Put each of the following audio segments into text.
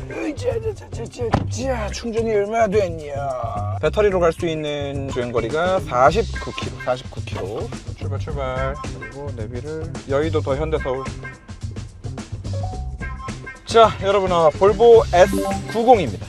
자, 충전이 얼마나 됐냐. 배터리로 갈 수 있는 주행거리가 49km. 출발. 그리고 내비를 여의도 더 현대서울. 자, 여러분, 볼보 S90입니다.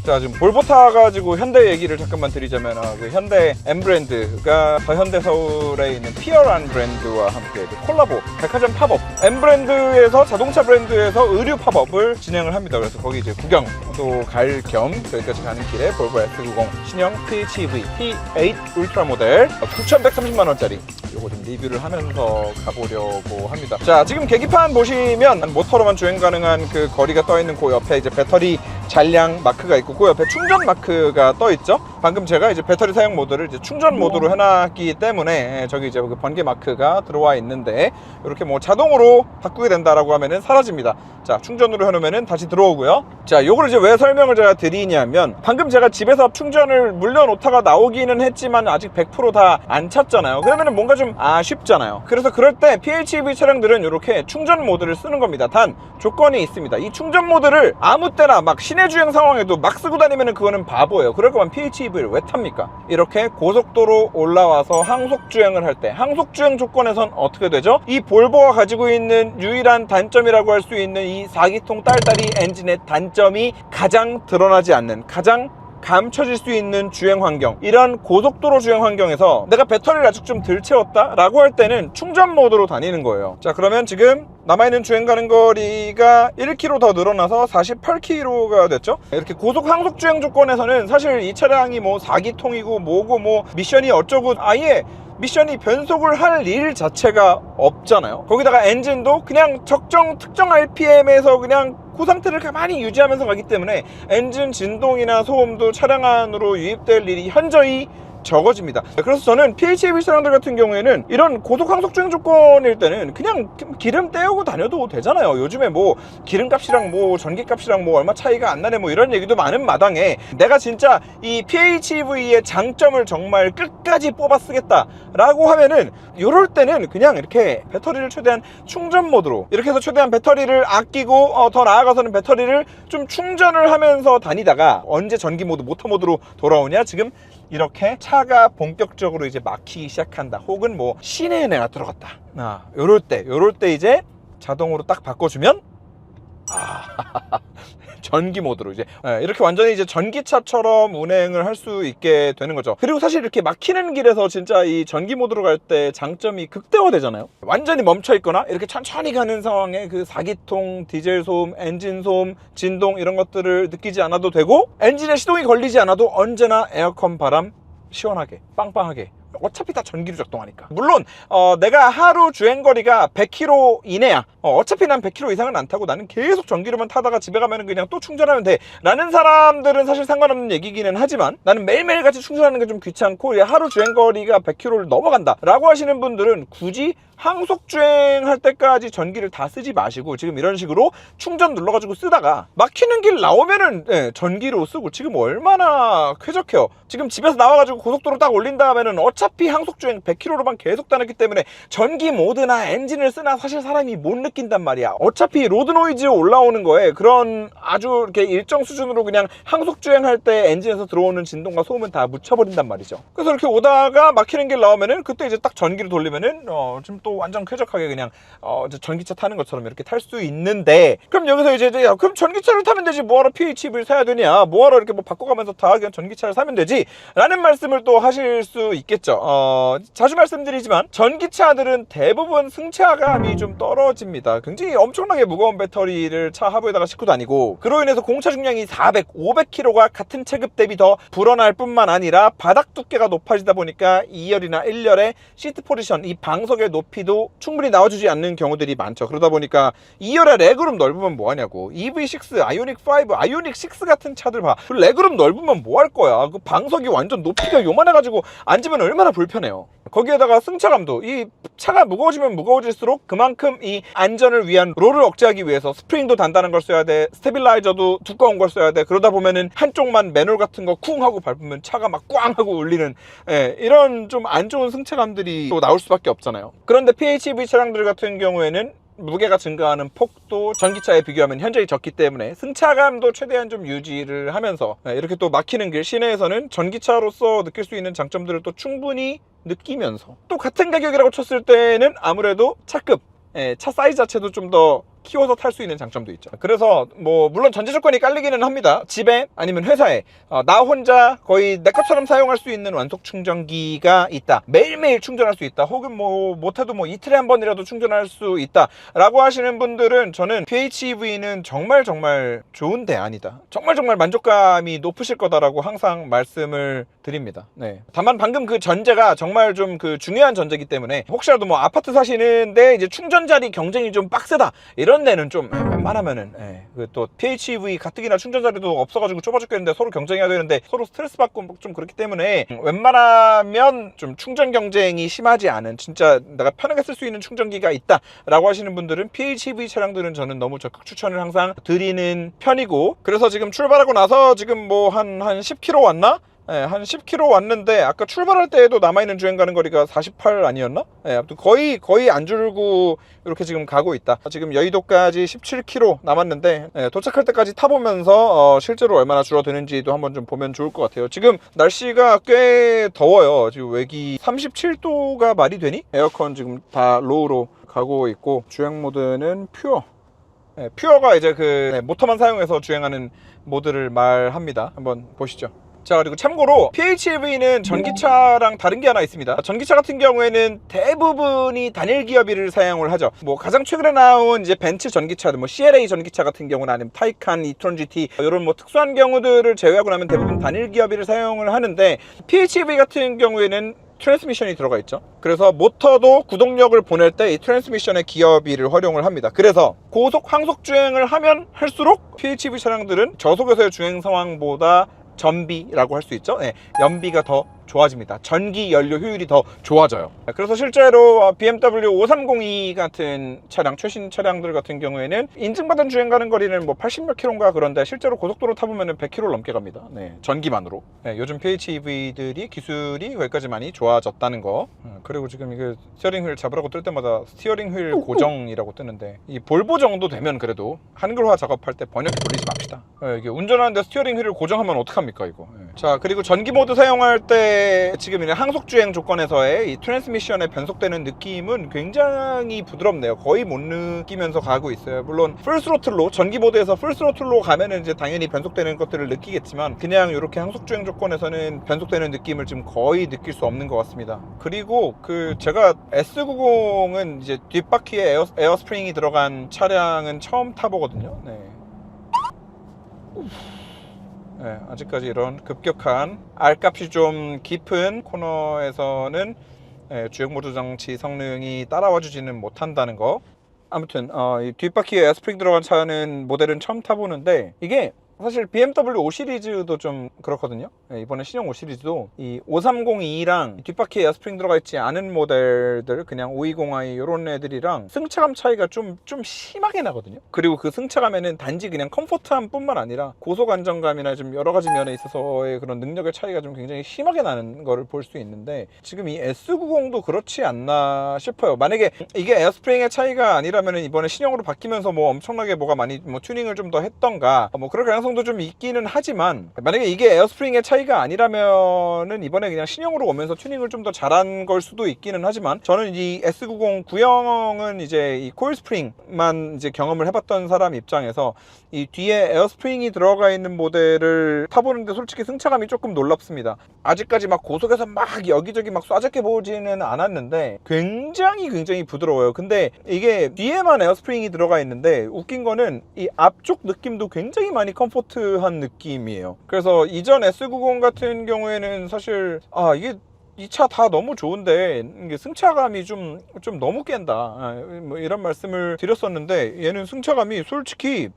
자, 지금 볼보 타가지고 현대 얘기를 잠깐만 드리자면, 그 현대 M 브랜드가 더 현대 서울에 있는 피어라는 브랜드와 함께 그 콜라보 백화점 팝업, M 브랜드에서 자동차 브랜드에서 의류 팝업을 진행을 합니다. 그래서 거기 이제 구경도 갈 겸 여기까지 가는 길에 볼보 S90 신형 PHEV P8 울트라 모델 9,130만 원짜리 요거 좀 리뷰를 하면서 가보려고 합니다. 자, 지금 계기판 보시면 모터로만 주행 가능한 그 거리가 떠 있는 그 옆에 이제 배터리 잔량 마크가 있고, 그 옆에 충전 마크가 떠 있죠. 방금 제가 이제 배터리 사용 모드를 이제 충전 모드로 해놨기 때문에 저기 이제 그 번개 마크가 들어와 있는데, 이렇게 뭐 자동으로 바꾸게 된다라고 하면은 사라집니다. 자, 충전으로 해놓으면은 다시 들어오고요. 자, 요걸 이제 왜 설명을 제가 드리냐면, 방금 제가 집에서 충전을 물려놓다가 나오기는 했지만 아직 100% 다 안 찼잖아요. 그러면은 뭔가 좀 아쉽잖아요. 그래서 그럴 때 PHEV 차량들은 이렇게 충전 모드를 쓰는 겁니다. 단 조건이 있습니다. 이 충전 모드를 아무 때나 막 시내 주행 상황에도 막 쓰고 다니면은 그거는 바보예요. 그럴 거면 PHEV를 왜 탑니까? 이렇게 고속도로 올라와서 항속 주행을 할 때, 항속 주행 조건에선 어떻게 되죠? 이 볼보가 가지고 있는 유일한 단점이라고 할 수 있는 이 4기통 딸딸이 엔진의 단점이 가장 드러나지 않는, 가장 감춰질 수 있는 주행 환경, 이런 고속도로 주행 환경에서 내가 배터리를 아직 좀 덜 채웠다 라고 할 때는 충전 모드로 다니는 거예요. 자, 그러면 지금 남아있는 주행 가는 거리가 1km 더 늘어나서 48km가 됐죠. 이렇게 고속 항속 주행 조건에서는 사실 이 차량이 뭐 4기통이고 뭐고 뭐 미션이 어쩌고 아예 미션이 변속을 할 일 자체가 없잖아요. 거기다가 엔진도 그냥 특정 RPM에서 그냥 그 상태를 가만히 유지하면서 가기 때문에 엔진 진동이나 소음도 차량 안으로 유입될 일이 현저히 적어집니다. 그래서 저는 PHEV 차량들 같은 경우에는 이런 고속 항속 주행 조건일 때는 그냥 기름 떼우고 다녀도 되잖아요. 요즘에 뭐 기름값이랑 뭐 전기값이랑 뭐 얼마 차이가 안 나네 뭐 이런 얘기도 많은 마당에, 내가 진짜 이 PHEV의 장점을 정말 끝까지 뽑아 쓰겠다 라고 하면은, 요럴 때는 그냥 이렇게 배터리를 최대한 충전 모드로, 이렇게 해서 최대한 배터리를 아끼고 더 나아가서는 배터리를 좀 충전을 하면서 다니다가 언제 전기 모드, 모터 모드로 돌아오냐, 지금 이렇게 차가 본격적으로 이제 막히기 시작한다, 혹은 뭐 시내에 내가 들어갔다, 요럴 때 이제 자동으로 딱 바꿔주면 전기 모드로 이제 이렇게 완전히 이제 전기차처럼 운행을 할 수 있게 되는 거죠. 그리고 사실 이렇게 막히는 길에서 진짜 이 전기 모드로 갈 때 장점이 극대화되잖아요. 완전히 멈춰 있거나 이렇게 천천히 가는 상황에 그 4기통 디젤 소음, 엔진 소음, 진동 이런 것들을 느끼지 않아도 되고, 엔진에 시동이 걸리지 않아도 언제나 에어컨 바람 시원하게 빵빵하게, 어차피 다 전기로 작동하니까. 물론 내가 하루 주행거리가 100km 이내야, 어차피 난 100km 이상은 안 타고 나는 계속 전기로만 타다가 집에 가면 그냥 또 충전하면 돼 라는 사람들은 사실 상관없는 얘기기는 하지만, 나는 매일매일 같이 충전하는 게 좀 귀찮고 하루 주행거리가 100km를 넘어간다 라고 하시는 분들은 굳이 항속 주행할 때까지 전기를 다 쓰지 마시고, 지금 이런 식으로 충전 눌러가지고 쓰다가 막히는 길 나오면은 전기로 쓰고, 지금 얼마나 쾌적해요. 지금 집에서 나와가지고 고속도로 딱 올린 다음에는 어차피 항속 주행 100km로만 계속 다녔기 때문에 전기 모드나 엔진을 쓰나 사실 사람이 못 느낀단 말이야. 어차피 로드 노이즈 올라오는 거에 그런 아주 이렇게 일정 수준으로 그냥 항속 주행할 때 엔진에서 들어오는 진동과 소음은 다 묻혀버린단 말이죠. 그래서 이렇게 오다가 막히는 길 나오면은 그때 이제 딱 전기를 돌리면은 지금 또 완전 쾌적하게 그냥 전기차 타는 것처럼 이렇게 탈 수 있는데, 그럼 여기서 이제 그럼 전기차를 타면 되지, 뭐하러 PHEV를 사야 되냐, 뭐하러 이렇게 뭐 바꿔가면서 다 그냥 전기차를 사면 되지 라는 말씀을 또 하실 수 있겠죠. 자주 말씀드리지만 전기차들은 대부분 승차감이 좀 떨어집니다. 굉장히 엄청나게 무거운 배터리를 차 하부에다가 싣고 다니고, 그로 인해서 공차 중량이 400, 500kg가 같은 체급 대비 더 불어날 뿐만 아니라 바닥 두께가 높아지다 보니까 2열이나 1열의 시트 포지션, 이 방석의 높이도 충분히 나와주지 않는 경우들이 많죠. 그러다 보니까 2열에 레그룸 넓으면 뭐하냐고. EV6, 아이오닉5, 아이오닉6 같은 차들 봐. 그 레그룸 넓으면 뭐 할 거야. 그 방석이 완전 높이가 요만해가지고 앉으면 얼마나 불편해요. 거기에다가 승차감도, 이 차가 무거워지면 무거워질수록 그만큼 이 안전을 위한 롤을 억제하기 위해서 스프링도 단단한 걸 써야 돼, 스테빌라이저도 두꺼운 걸 써야 돼. 그러다 보면은 한쪽만 매놀 같은 거 쿵 하고 밟으면 차가 막 꽝 하고 울리는 이런 좀 안 좋은 승차감들이 또 나올 수밖에 없잖아요. 그런데 PHEV 차량들 같은 경우에는 무게가 증가하는 폭도 전기차에 비교하면 현저히 적기 때문에 승차감도 최대한 좀 유지를 하면서 이렇게 또 막히는 길 시내에서는 전기차로서 느낄 수 있는 장점들을 또 충분히 느끼면서 또 같은 가격이라고 쳤을 때는 아무래도 차급, 차 사이즈 자체도 좀 더 키워서 탈 수 있는 장점도 있죠. 그래서 뭐 물론 전제 조건이 깔리기는 합니다. 집에 아니면 회사에 나 혼자 거의 내 것처럼 사용할 수 있는 완속 충전기가 있다, 매일매일 충전할 수 있다, 혹은 뭐 못해도 뭐 이틀에 한 번이라도 충전할 수 있다 라고 하시는 분들은 저는 PHEV는 정말 좋은 대안이다, 정말 만족감이 높으실 거다라고 항상 말씀을 드립니다. 네. 다만 방금 그 전제가 정말 좀 그 중요한 전제이기 때문에 혹시라도 뭐 아파트 사시는데 이제 충전 자리 경쟁이 좀 빡세다 이런 데는 좀 웬만하면은 그 또 PHEV 가뜩이나 충전 자리도 없어가지고 좁아 죽겠는데 서로 경쟁해야 되는데 서로 스트레스 받고 좀 그렇기 때문에 웬만하면 좀 충전 경쟁이 심하지 않은 진짜 내가 편하게 쓸 수 있는 충전기가 있다 라고 하시는 분들은 PHEV 차량들은 저는 너무 적극 추천을 항상 드리는 편이고, 그래서 지금 출발하고 나서 지금 뭐 한 10km 왔나? 한 10km 왔는데 아까 출발할 때에도 남아있는 주행 가는 거리가 48 아니었나? 아무튼 거의 안 줄고 이렇게 지금 가고 있다. 지금 여의도까지 17km 남았는데 도착할 때까지 타보면서 실제로 얼마나 줄어드는지도 한번 좀 보면 좋을 것 같아요. 지금 날씨가 꽤 더워요. 지금 외기 37도가 말이 되니? 에어컨 지금 다 로우로 가고 있고, 주행 모드는 퓨어. 퓨어가 이제 그 모터만 사용해서 주행하는 모드를 말합니다. 한번 보시죠. 자, 그리고 참고로 PHEV는 전기차랑 다른 게 하나 있습니다. 전기차 같은 경우에는 대부분이 단일 기어비를 사용을 하죠. 뭐 가장 최근에 나온 이제 벤츠 전기차들, 뭐 CLA 전기차 같은 경우는 아니면 타이칸, 이트론 GT 이런 뭐 특수한 경우들을 제외하고 나면 대부분 단일 기어비를 사용을 하는데, PHEV 같은 경우에는 트랜스미션이 들어가 있죠. 그래서 모터도 구동력을 보낼 때 이 트랜스미션의 기어비를 활용을 합니다. 그래서 고속 항속 주행을 하면 할수록 PHEV 차량들은 저속에서의 주행 상황보다 전비라고 할 수 있죠. 연비가 더 좋아집니다. 전기 연료 효율이 더 좋아져요. 그래서 실제로 BMW 530e 같은 차량, 최신 차량들 같은 경우에는 인증받은 주행 가는 거리는 뭐 80몇 킬로인가 그런데 실제로 고속도로 타보면 100km 넘게 갑니다. 전기만으로. 요즘 PHEV들이 기술이 거기까지 많이 좋아졌다는 거. 그리고 지금 이게 스티어링 휠 잡으라고 뜰 때마다 스티어링 휠 고정이라고 뜨는데, 이 볼보 정도 되면 그래도 한글화 작업할 때 번역기 돌리지 맙시다. 이게 운전하는데 스티어링 휠을 고정하면 어떡합니까 이거. 자, 그리고 전기 모드 사용할 때 지금 이런 항속 주행 조건에서의 이 트랜스미션에 변속되는 느낌은 굉장히 부드럽네요. 거의 못 느끼면서 가고 있어요. 물론 풀 스로틀로, 전기 모드에서 풀 스로틀로 가면은 이제 당연히 변속되는 것들을 느끼겠지만, 그냥 이렇게 항속 주행 조건에서는 변속되는 느낌을 지금 거의 느낄 수 없는 것 같습니다. 그리고 그 제가 S90은 이제 뒷바퀴에 에어스프링이 들어간 차량은 처음 타보거든요. 아직까지 이런 급격한 R값이 좀 깊은 코너에서는 주행모드 장치 성능이 따라와 주지는 못한다는 거. 아무튼 이 뒷바퀴에 에어스프링 들어간 차는 모델은 처음 타보는데, 이게 사실 BMW 5 시리즈도 좀 그렇거든요. 이번에 신형 5 시리즈도 이 530e랑 뒷바퀴에 에어스프링 들어가 있지 않은 모델들, 그냥 520i 이런 애들이랑 승차감 차이가 좀 심하게 나거든요. 그리고 그 승차감에는 단지 그냥 컴포트함 뿐만 아니라 고속 안정감이나 좀 여러 가지 면에 있어서의 그런 능력의 차이가 좀 굉장히 심하게 나는 거를 볼 수 있는데, 지금 이 S90도 그렇지 않나 싶어요. 만약에 이게 에어스프링의 차이가 아니라면 이번에 신형으로 바뀌면서 뭐 엄청나게 뭐가 많이 뭐 튜닝을 좀 더 했던가 뭐 그럴 가능성도 좀 있기는 하지만, 만약에 이게 에어스프링의 차이가 아니라면은 이번에 그냥 신형으로 오면서 튜닝을 좀 더 잘한 걸 수도 있기는 하지만, 저는 이 S90 구형은 이제 이 코일 스프링만 이제 경험을 해봤던 사람 입장에서 이 뒤에 에어스프링이 들어가 있는 모델을 타보는데 솔직히 승차감이 조금 놀랍습니다. 아직까지 막 고속에서 막 여기저기 막 쏴잡게 보지는 않았는데 굉장히 부드러워요. 근데 이게 뒤에만 에어스프링이 들어가 있는데 웃긴 거는 이 앞쪽 느낌도 굉장히 많이 컴포트한 느낌이에요. 그래서 이전 S90 같은 경우에는 사실 이게 이 차 다 너무 좋은데 이게 승차감이 좀 너무 깬다, 뭐 이런 말씀을 드렸었는데, 얘는 승차감이 솔직히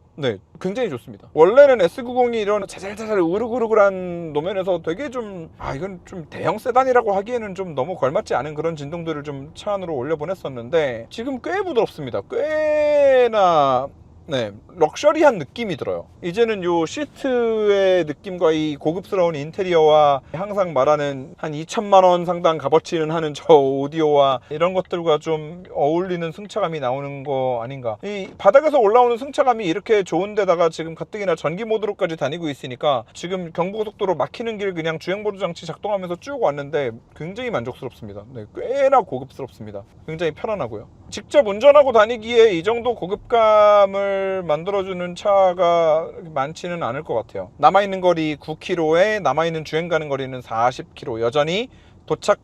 굉장히 좋습니다. 원래는 S90이 이런 자잘자잘 으르그르그한 노면에서 되게 좀 이건 좀 대형 세단이라고 하기에는 좀 너무 걸맞지 않은 그런 진동들을 좀 차 안으로 올려보냈었는데, 지금 꽤 부드럽습니다. 꽤나 네, 럭셔리한 느낌이 들어요. 이제는 요 시트의 느낌과 이 고급스러운 인테리어와 항상 말하는 한 2천만 원 상당 값어치는 하는 저 오디오와 이런 것들과 좀 어울리는 승차감이 나오는 거 아닌가. 이 바닥에서 올라오는 승차감이 이렇게 좋은데다가 지금 가뜩이나 전기 모드로까지 다니고 있으니까 지금 경부고속도로 막히는 길 그냥 주행보조 장치 작동하면서 쭉 왔는데 굉장히 만족스럽습니다. 네, 꽤나 고급스럽습니다. 굉장히 편안하고요. 직접 운전하고 다니기에 이 정도 고급감을 만들어주는 차가 많지는 않을 것 같아요. 남아있는 거리 9km에 남아있는 주행 가는 거리는 40km, 여전히 도착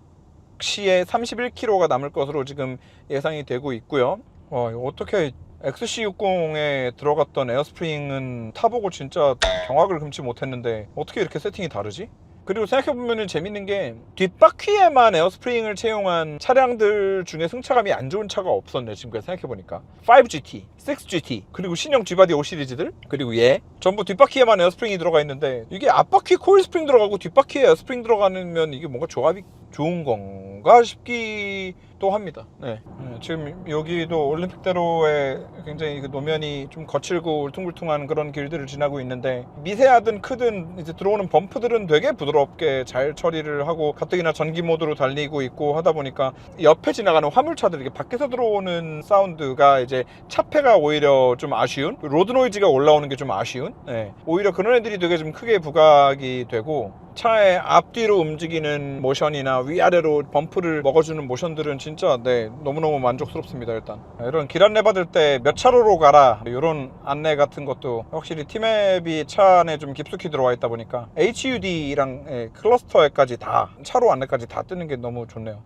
시에 31km가 남을 것으로 지금 예상이 되고 있고요. 이거 어떻게 XC60에 들어갔던 에어스프링은 타보고 진짜 경악을 금치 못했는데 어떻게 이렇게 세팅이 다르지? 그리고 생각해보면 재밌는 게 뒷바퀴에만 에어스프링을 채용한 차량들 중에 승차감이 안 좋은 차가 없었네. 지금까지 생각해보니까 5GT, 6GT 그리고 신형 G바디 5 시리즈들 그리고 전부 뒷바퀴에만 에어스프링이 들어가 있는데 이게 앞바퀴 코일 스프링 들어가고 뒷바퀴에 에어스프링 들어가면 이게 뭔가 조합이 좋은 건가 싶기도 합니다. 네. 지금 여기도 올림픽대로에 굉장히 그 노면이 좀 거칠고 울퉁불퉁한 그런 길들을 지나고 있는데 미세하든 크든 이제 들어오는 범프들은 되게 부드럽게 잘 처리를 하고 가뜩이나 전기 모드로 달리고 있고 하다 보니까 옆에 지나가는 화물차들 이게 밖에서 들어오는 사운드가 이제 차폐가 오히려 좀 아쉬운 로드 노이즈가 올라오는 게 좀 아쉬운 오히려 그런 애들이 되게 좀 크게 부각이 되고 차의 앞뒤로 움직이는 모션이나 위아래로 범프를 먹어주는 모션들은 진짜 너무너무 만족스럽습니다. 일단 이런 길 안내 받을 때 몇 차로로 가라 이런 안내 같은 것도 확실히 T맵이 차 안에 좀 깊숙이 들어와 있다 보니까 HUD랑 클러스터에까지 다 차로 안내까지 다 뜨는 게 너무 좋네요.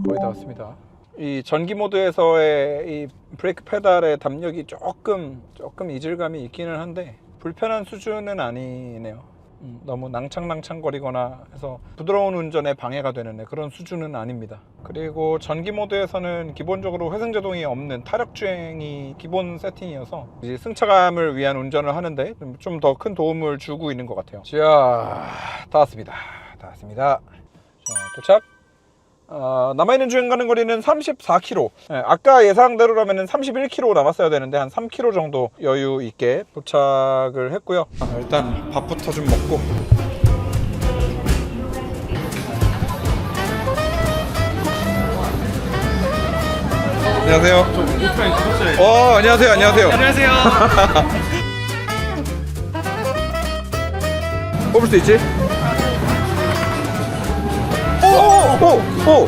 거의 다 왔습니다. 이 전기 모드에서의 이 브레이크 페달의 담력이 조금 이질감이 있기는 한데 불편한 수준은 아니네요. 너무 낭창낭창거리거나 해서 부드러운 운전에 방해가 되는 그런 수준은 아닙니다. 그리고 전기 모드에서는 기본적으로 회생제동이 없는 타력주행이 기본 세팅이어서 이제 승차감을 위한 운전을 하는데 좀 더 큰 도움을 주고 있는 것 같아요. 자, 다 왔습니다. 자, 도착. 남아있는 주행 가는 거리는 34km. 아까 예상대로라면 31km 남았어야 되는데 한 3km 정도 여유 있게 도착을 했고요. 일단 밥부터 좀 먹고. 안녕하세요. 안녕하세요. 안녕하세요. 뽑을 수 있지? 오!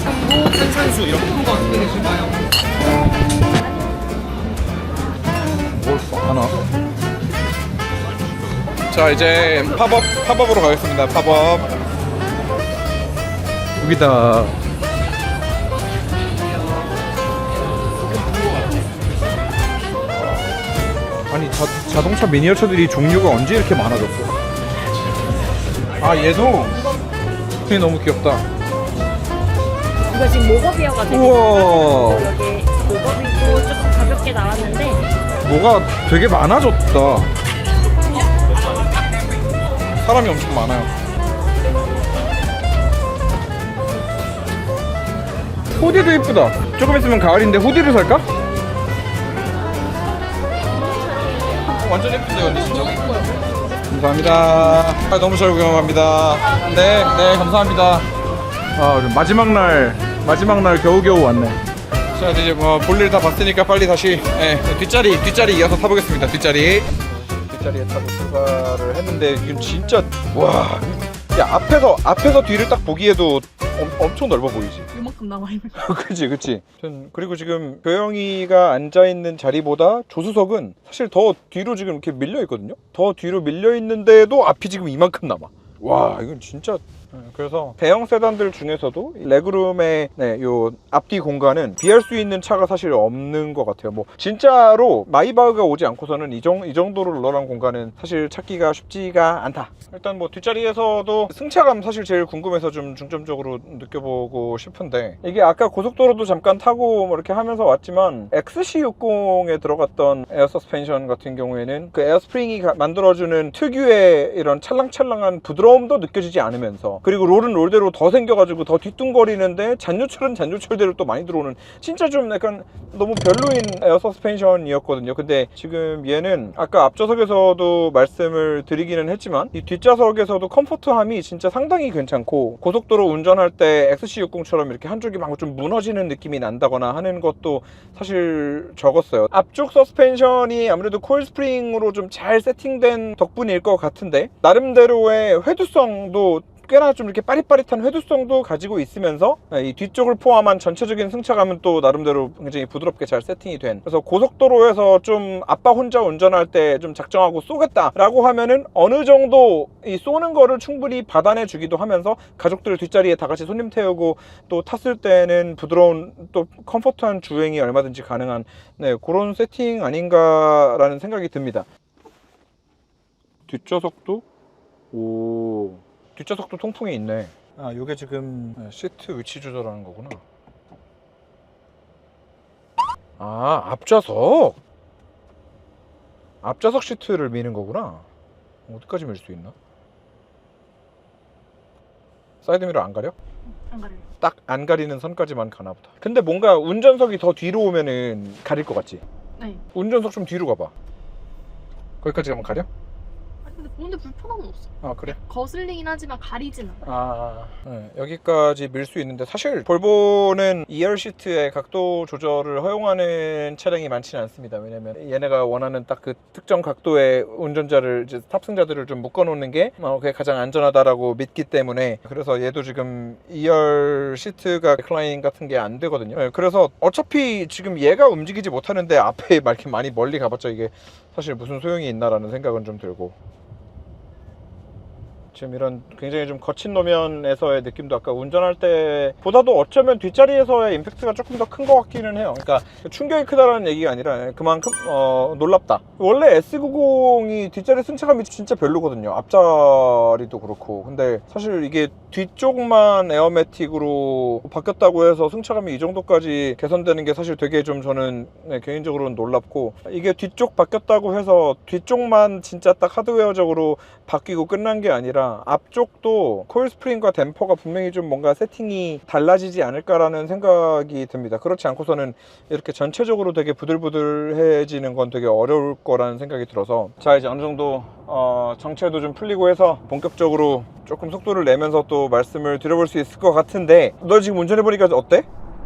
당도, 탄산수 이런 거 어떻게 되실까요? 뭘 하나? 자, 이제 팝업으로 가겠습니다. 팝업. 여기다. 아니 자동차 미니어처들이 종류가 언제 이렇게 많아졌어? 얘도 되게 너무 귀엽다. 이거 지금 목업이어가지고 우와. 여기 목업이고 조금 가볍게 나왔는데 뭐가 되게 많아졌다. 사람이 엄청 많아요. 후디도 이쁘다. 조금 있으면 가을인데 후디를 살까? 완전 예쁜데요, 언니 진짜. 감사합니다. 너무 잘 구경합니다. 네, 감사합니다. 마지막 날 겨우겨우 왔네. 자, 이제 볼일 다 봤으니까 빨리 다시 뒷자리 이어서 타보겠습니다. 뒷자리에 타고 출발을 했는데 이건 진짜 와. 야, 앞에서 뒤를 딱 보기에도 엄청 넓어 보이지? 이만큼 남아있는 그치. 그리고 지금 교영이가 앉아있는 자리보다 조수석은 사실 더 뒤로 지금 이렇게 밀려있거든요? 더 뒤로 밀려있는데도 앞이 지금 이만큼 남아. 와, 이건 진짜. 그래서 대형 세단들 중에서도 레그룸의 요 앞뒤 공간은 비할 수 있는 차가 사실 없는 것 같아요. 뭐 진짜로 마이바흐가 오지 않고서는 이 정도로 널널한 공간은 사실 찾기가 쉽지가 않다. 일단 뭐 뒷자리에서도 승차감 사실 제일 궁금해서 좀 중점적으로 느껴보고 싶은데, 이게 아까 고속도로도 잠깐 타고 뭐 이렇게 하면서 왔지만 XC60에 들어갔던 에어 서스펜션 같은 경우에는 그 에어스프링이 만들어주는 특유의 이런 찰랑찰랑한 부드러움도 느껴지지 않으면서 그리고 롤은 롤대로 더 생겨가지고 더 뒤뚱거리는데 잔요철은 잔요철대로 또 많이 들어오는 진짜 좀 약간 너무 별로인 에어 서스펜션이었거든요. 근데 지금 얘는 아까 앞좌석에서도 말씀을 드리기는 했지만 이 뒷좌석에서도 컴포트함이 진짜 상당히 괜찮고 고속도로 운전할 때 XC60처럼 이렇게 한쪽이 막 좀 무너지는 느낌이 난다거나 하는 것도 사실 적었어요. 앞쪽 서스펜션이 아무래도 코일 스프링으로 좀 잘 세팅된 덕분일 것 같은데 나름대로의 회두성도 꽤나 좀 이렇게 빠릿빠릿한 회두성도 가지고 있으면서 이 뒤쪽을 포함한 전체적인 승차감은 또 나름대로 굉장히 부드럽게 잘 세팅이 된, 그래서 고속도로에서 좀 아빠 혼자 운전할 때 좀 작정하고 쏘겠다라고 하면은 어느 정도 이 쏘는 거를 충분히 받아내 주기도 하면서 가족들 뒷자리에 다 같이 손님 태우고 또 탔을 때는 부드러운 또 컴포트한 주행이 얼마든지 가능한 그런 세팅 아닌가라는 생각이 듭니다. 뒷좌석도 뒷좌석도 통풍이 있네. 아, 요게 지금 시트 위치 조절하는 거구나. 아, 앞좌석 시트를 미는 거구나. 어디까지 밀 수 있나? 사이드미러 안 가려? 안 가려요. 딱 안 가리는 선까지만 가나 보다. 근데 뭔가 운전석이 더 뒤로 오면은 가릴 것 같지? 네. 운전석 좀 뒤로 가봐. 거기까지 가면 가려? 아니 근데 보는데 불편함은 없어. 아, 그래? 거슬리긴 하지만 가리진 않아. 여기까지 밀 수 있는데 사실 볼보는 2열 시트의 각도 조절을 허용하는 차량이 많지는 않습니다. 왜냐면 얘네가 원하는 딱 그 특정 각도의 운전자를 이제 탑승자들을 좀 묶어 놓는 게 그게 가장 안전하다라고 믿기 때문에, 그래서 얘도 지금 2열 시트가 리클라인 같은 게 안 되거든요. 그래서 어차피 지금 얘가 움직이지 못하는데 앞에 이렇게 많이 멀리 가봤자 이게 사실 무슨 소용이 있나라는 생각은 좀 들고, 지금 이런 굉장히 좀 거친 노면에서의 느낌도 아까 운전할 때보다도 어쩌면 뒷자리에서의 임팩트가 조금 더 큰 것 같기는 해요. 그러니까 충격이 크다라는 얘기가 아니라 그만큼 놀랍다. 원래 S90이 뒷자리 승차감이 진짜 별로거든요. 앞자리도 그렇고. 근데 사실 이게 뒤쪽만 에어매틱으로 바뀌었다고 해서 승차감이 이 정도까지 개선되는 게 사실 되게 좀 저는 개인적으로는 놀랍고, 이게 뒤쪽 바뀌었다고 해서 뒤쪽만 진짜 딱 하드웨어적으로 바뀌고 끝난 게 아니라 앞쪽도 코일 스프링과 댐퍼가 분명히 좀 뭔가 세팅이 달라지지 않을까라는 생각이 듭니다. 그렇지 않고서는 이렇게 전체적으로 되게 부들부들해지는 건 되게 어려울 거라는 생각이 들어서, 자 이제 어느 정도 정체도 좀 풀리고 해서 본격적으로 조금 속도를 내면서 또 말씀을 드려볼 수 있을 것 같은데, 너 지금 운전해보니까 어때?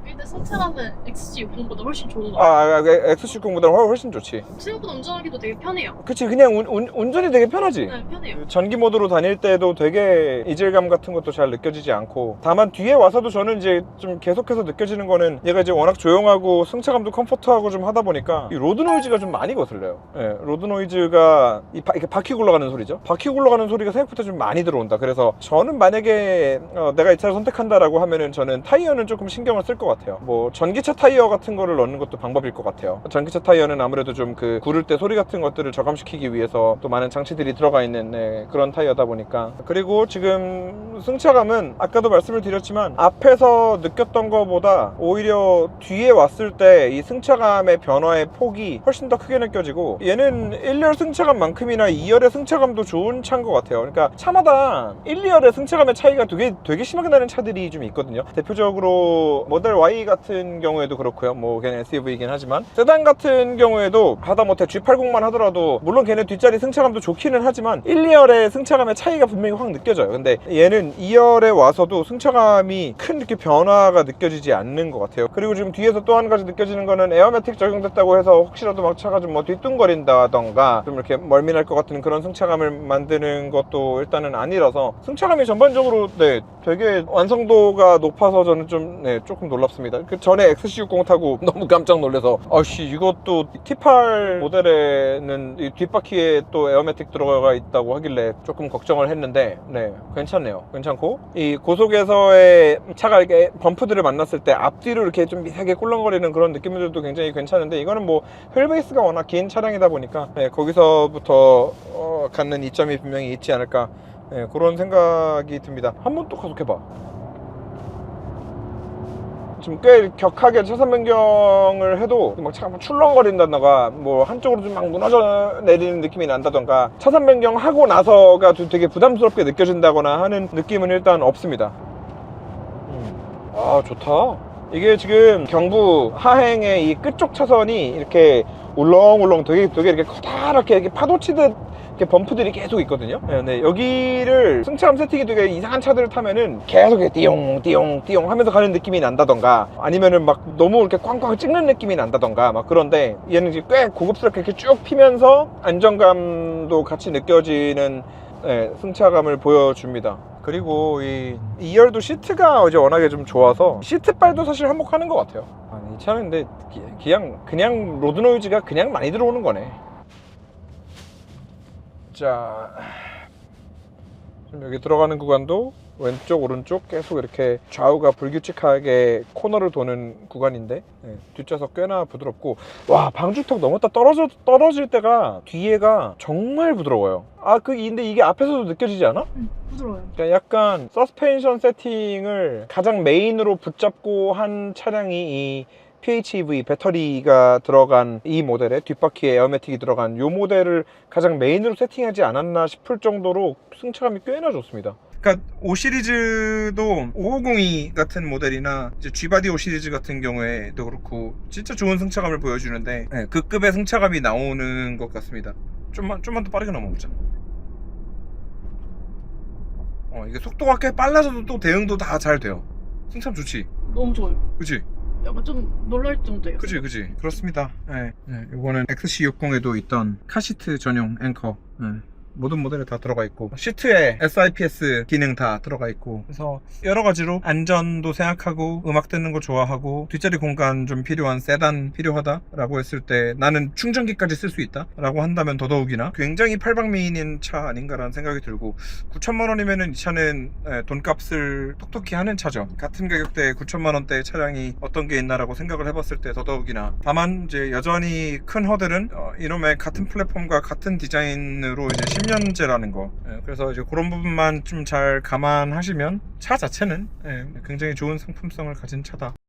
일단 승차감은 XC60보다 훨씬 좋은 거 같아요. XC60보다 훨씬 좋지. 생각보다 운전하기도 되게 편해요. 그치, 그냥 운전이 되게 편하지. 네, 편해요. 전기 모드로 다닐 때도 되게 이질감 같은 것도 잘 느껴지지 않고, 다만 뒤에 와서도 저는 이제 좀 계속해서 느껴지는 거는 얘가 이제 워낙 조용하고 승차감도 컴포트하고 좀 하다 보니까 이 로드 노이즈가 좀 많이 거슬려요. 로드 노이즈가 이렇게 바퀴 굴러가는 소리죠. 바퀴 굴러가는 소리가 생각보다 좀 많이 들어온다. 그래서 저는 만약에 내가 이 차를 선택한다라고 하면은 저는 타이어는 조금 신경을 쓸 것 같아요. 뭐 전기차 타이어 같은 거를 넣는 것도 방법일 것 같아요. 전기차 타이어는 아무래도 좀 그 구를 때 소리 같은 것들을 저감시키기 위해서 또 많은 장치들이 들어가 있는 그런 타이어다 보니까. 그리고 지금 승차감은 아까도 말씀을 드렸지만 앞에서 느꼈던 것보다 오히려 뒤에 왔을 때 이 승차감의 변화의 폭이 훨씬 더 크게 느껴지고, 얘는 1열 승차감만큼이나 2열의 승차감도 좋은 차인 것 같아요. 그러니까 차마다 1, 2열의 승차감의 차이가 되게 심하게 나는 차들이 좀 있거든요. 대표적으로 모델 Y 같은 경우에도 그렇고요. 뭐 걔는 SUV이긴 하지만 세단 같은 경우에도 하다못해 G80만 하더라도 물론 걔네 뒷자리 승차감도 좋기는 하지만 1, 2열의 승차감의 차이가 분명히 확 느껴져요. 근데 얘는 2열에 와서도 승차감이 큰 이렇게 변화가 느껴지지 않는 것 같아요. 그리고 지금 뒤에서 또 한 가지 느껴지는 거는 에어매틱 적용됐다고 해서 혹시라도 막 차가 좀 뭐 뒤뚱거린다던가 좀 이렇게 멀미날 것 같은 그런 승차감을 만드는 것도 일단은 아니라서 승차감이 전반적으로 되게 완성도가 높아서 저는 좀 조금 놀랍습니다. 그 전에 XC60 타고 너무 깜짝 놀라서 아씨 이것도 T8 모델에는 이 뒷바퀴에 또 에어매틱 들어가 있다고 하길래 조금 걱정을 했는데 괜찮네요. 괜찮고, 이 고속에서의 차가 이렇게 범프들을 만났을 때 앞뒤로 이렇게 좀 미세하게 꿀렁거리는 그런 느낌들도 굉장히 괜찮은데, 이거는 뭐 휠베이스가 워낙 긴 차량이다 보니까 거기서부터 갖는 이점이 분명히 있지 않을까 그런 생각이 듭니다. 한번 또 가속해봐. 좀 꽤 격하게 차선 변경을 해도 막 차가 출렁거린다던가 뭐 한쪽으로 좀 막 무너져 내리는 느낌이 난다던가 차선 변경하고 나서가 좀 되게 부담스럽게 느껴진다거나 하는 느낌은 일단 없습니다. 아, 좋다. 이게 지금 경부 하행의 이 끝쪽 차선이 이렇게 울렁울렁 되게 이렇게 커다랗게 이렇게 파도치듯 이렇게 범프들이 계속 있거든요. 네, 여기를 승차감 세팅이 되게 이상한 차들을 타면은 계속 이렇게 띠용 하면서 가는 느낌이 난다던가 아니면은 막 너무 이렇게 꽝꽝 찍는 느낌이 난다던가 막 그런데 얘는 이제 꽤 고급스럽게 이렇게 쭉 피면서 안정감도 같이 느껴지는 승차감을 보여줍니다. 그리고 이 2열도 시트가 어제 워낙에 좀 좋아서 시트빨도 사실 한몫하는 것 같아요. 이 차는 근데 그냥 로드 노이즈가 그냥 많이 들어오는 거네. 자, 지금 여기 들어가는 구간도 왼쪽 오른쪽 계속 이렇게 좌우가 불규칙하게 코너를 도는 구간인데 뒷좌석 꽤나 부드럽고 와 방지턱 넘었다 떨어질 때가 뒤에가 정말 부드러워요. 근데 이게 앞에서도 느껴지지 않아? 부드러워요. 그러니까 약간 서스펜션 세팅을 가장 메인으로 붙잡고 한 차량이 이 PHEV 배터리가 들어간 이 모델에 뒷바퀴에 에어매틱이 들어간 이 모델을 가장 메인으로 세팅하지 않았나 싶을 정도로 승차감이 꽤나 좋습니다. 그러니까 5 시리즈도 5502 같은 모델이나 이제 G바디 5 시리즈 같은 경우에도 그렇고 진짜 좋은 승차감을 보여주는데 그 급의 승차감이 나오는 것 같습니다. 좀만 더 빠르게 넘어보자. 이게 속도가 꽤 빨라져도 또 대응도 다 잘 돼요. 승차감 좋지? 너무 좋아요. 그치? 약간 좀 놀랄 정도예요. 그치 그렇습니다. 이거는 XC60에도 있던 카시트 전용 앵커 모든 모델에 다 들어가 있고 시트에 SIPS 기능 다 들어가 있고 그래서 여러 가지로 안전도 생각하고 음악 듣는 거 좋아하고 뒷자리 공간 좀 필요한 세단 필요하다 라고 했을 때 나는 충전기까지 쓸 수 있다 라고 한다면 더더욱이나 굉장히 팔방미인인 차 아닌가라는 생각이 들고 9천만 원이면은 이 차는 돈값을 톡톡히 하는 차죠. 같은 가격대에 9천만 원대 차량이 어떤 게 있나라고 생각을 해봤을 때 더더욱이나 다만 이제 여전히 큰 허들은 이놈의 같은 플랫폼과 같은 디자인으로 이제 10년제라는 거. 그래서 이제 그런 부분만 좀 잘 감안하시면 차 자체는 굉장히 좋은 상품성을 가진 차다.